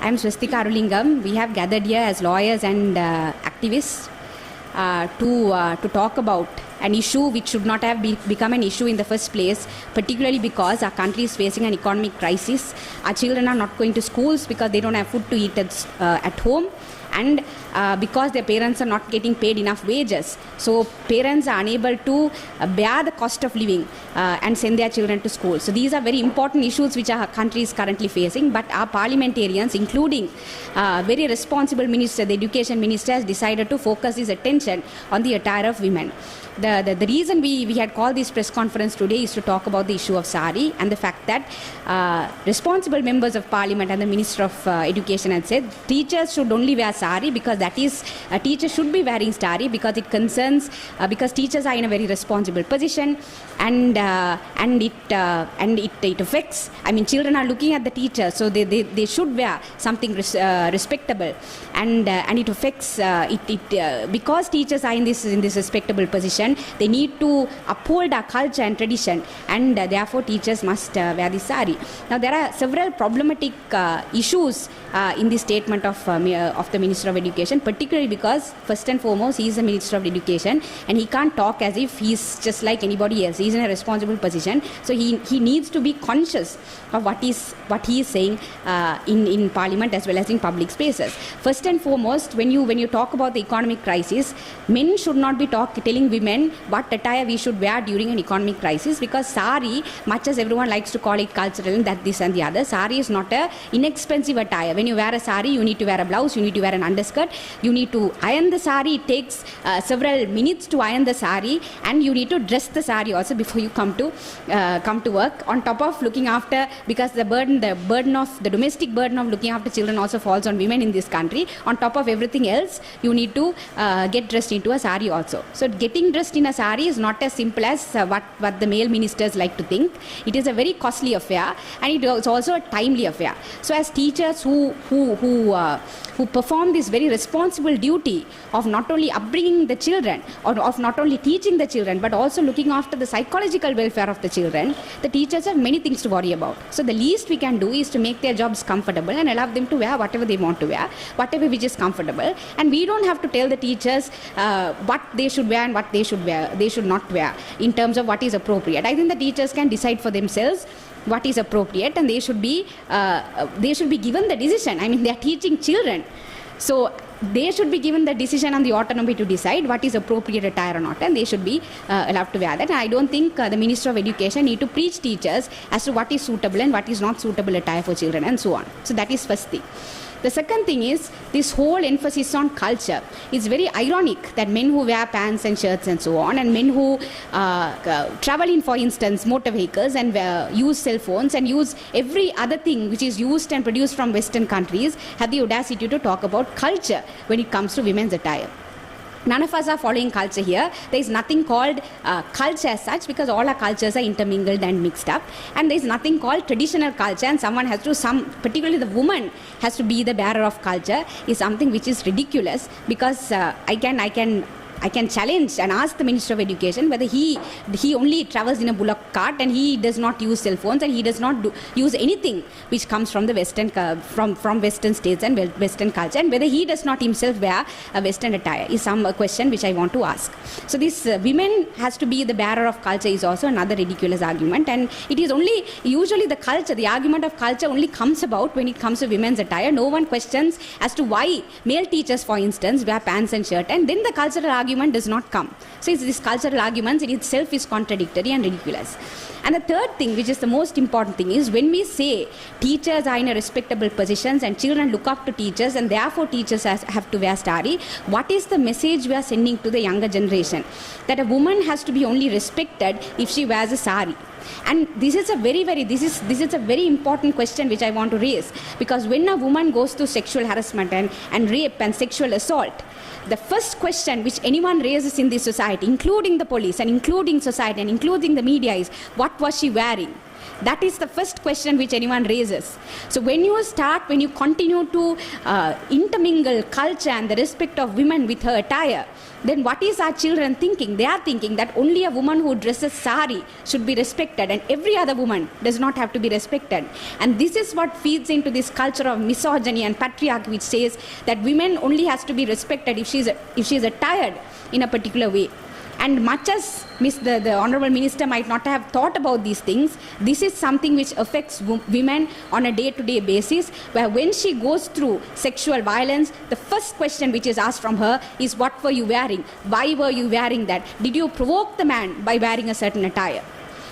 I am Swastika Arulingam. We have gathered here as lawyers and activists to talk about an issue which should not have become an issue in the first place, particularly because our country is facing an economic crisis. Our children are not going to schools because they don't have food to eat at home, and because their parents are not getting paid enough wages. So parents are unable to bear the cost of living and send their children to school. So these are very important issues which our country is currently facing, but our parliamentarians, including very responsible minister, the education minister, has decided to focus his attention on the attire of women. The reason we had called this press conference today is to talk about the issue of sari and the fact that responsible members of parliament and the minister of education had said teachers should only wear sari because that is teachers should be wearing sari because it concerns because teachers are in a very responsible position and it affects. I mean, children are looking at the teacher, so they should wear something respectable, and it affects because teachers are in this respectable position. They need to uphold our culture and tradition, and therefore teachers must wear the sari. Now there are several problematic issues in the statement of the Minister of Education, particularly because first and foremost he is the Minister of Education and he can't talk as if he's just like anybody else. He's in a responsible position, so he needs to be conscious of what he is saying in Parliament as well as in public spaces. First and foremost, when you talk about the economic crisis, men should not be telling women what attire we should wear during an economic crisis, because sari, much as everyone likes to call it cultural and that this and the other, sari is not a inexpensive attire. When you wear a sari, you need to wear a blouse, you need to wear an underskirt, you need to iron the sari. It takes several minutes to iron the sari, and you need to dress the sari also before you come to work. On top of looking after, because the domestic burden of looking after children also falls on women in this country. On top of everything else, you need to get dressed into a sari also. So getting dressed in a sari is not as simple as what the male ministers like to think. It is a very costly affair, and it is also a timely affair. So as teachers who perform this very responsible duty of not only upbringing the children, or of not only teaching the children, but also looking after the psychological welfare of the children, the teachers have many things to worry about. So the least we can do is to make their jobs comfortable and allow them to wear whatever they want to wear, whatever which is comfortable. And we don't have to tell the teachers what they should wear and what they should not wear in terms of what is appropriate. I think the teachers can decide for themselves what is appropriate, and they should be given the decision. I mean, they are teaching children, so they should be given the decision and the autonomy to decide what is appropriate attire or not, and they should be allowed to wear that. And I don't think the Minister of Education need to preach teachers as to what is suitable and what is not suitable attire for children and so on. So that is first thing. The second thing is this whole emphasis on culture. It's very ironic that men who wear pants and shirts and so on, and men who travel in, for instance, motor vehicles and use cell phones and use every other thing which is used and produced from Western countries, have the audacity to talk about culture when it comes to women's attire. None of us are following culture here. There is nothing called culture as such, because all our cultures are intermingled and mixed up. And there is nothing called traditional culture, and someone has to, particularly the woman, has to be the bearer of culture, is something which is ridiculous. Because I can challenge and ask the Minister of Education whether he only travels in a bullock cart and he does not use cell phones and he does not use anything which comes from the Western from Western states and Western culture, and whether he does not himself wear a Western attire is some question which I want to ask. So this women has to be the bearer of culture is also another ridiculous argument, and it is only usually the argument of culture only comes about when it comes to women's attire. No one questions as to why male teachers, for instance, wear pants and shirt, and then the cultural argument does not come. So this cultural argument in itself is contradictory and ridiculous. And the third thing, which is the most important thing, is when we say teachers are in a respectable positions and children look up to teachers and therefore teachers have to wear sari, what is the message we are sending to the younger generation? That a woman has to be only respected if she wears a sari. And this is a very important question which I want to raise, because when a woman goes through sexual harassment and rape and sexual assault, the first question which anyone raises in this society, including the police and including society and including the media, is what was she wearing? That is the first question which anyone raises. So when you continue to intermingle culture and the respect of women with her attire, then what is our children thinking? They are thinking that only a woman who dresses sari should be respected and every other woman does not have to be respected. And this is what feeds into this culture of misogyny and patriarchy, which says that women only has to be respected if she is attired in a particular way. And much as the Honorable Minister might not have thought about these things, this is something which affects women on a day-to-day basis, where when she goes through sexual violence, the first question which is asked from her is, what were you wearing? Why were you wearing that? Did you provoke the man by wearing a certain attire?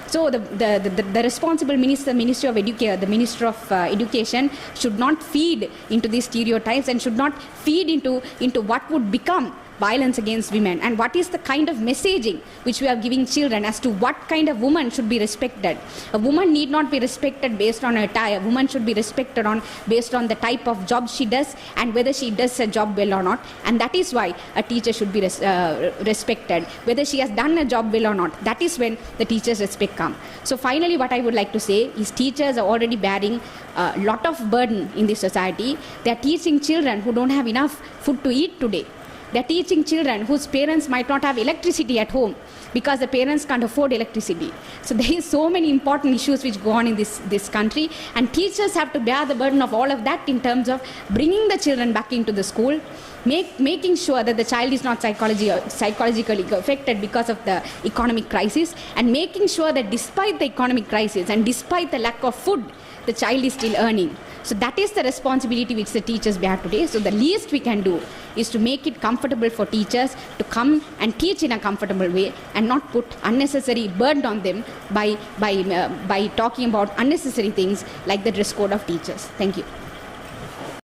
So the responsible minister, the Minister of Education should not feed into these stereotypes and should not feed into what would become violence against women, and what is the kind of messaging which we are giving children as to what kind of woman should be respected. A woman need not be respected based on her attire. A woman should be respected based on the type of job she does and whether she does her job well or not. And that is why a teacher should be respected, whether she has done a job well or not. That is when the teacher's respect comes. So finally, what I would like to say is, teachers are already bearing a lot of burden in this society. They are teaching children who don't have enough food to eat today. They are teaching children whose parents might not have electricity at home because the parents can't afford electricity. So there is so many important issues which go on in this country, and teachers have to bear the burden of all of that in terms of bringing the children back into the school, making sure that the child is not psychologically affected because of the economic crisis, and making sure that despite the economic crisis and despite the lack of food, the child is still earning. So that is the responsibility which the teachers bear today. So the least we can do is to make it comfortable for teachers to come and teach in a comfortable way and not put unnecessary burden on them by talking about unnecessary things like the dress code of teachers. Thank you.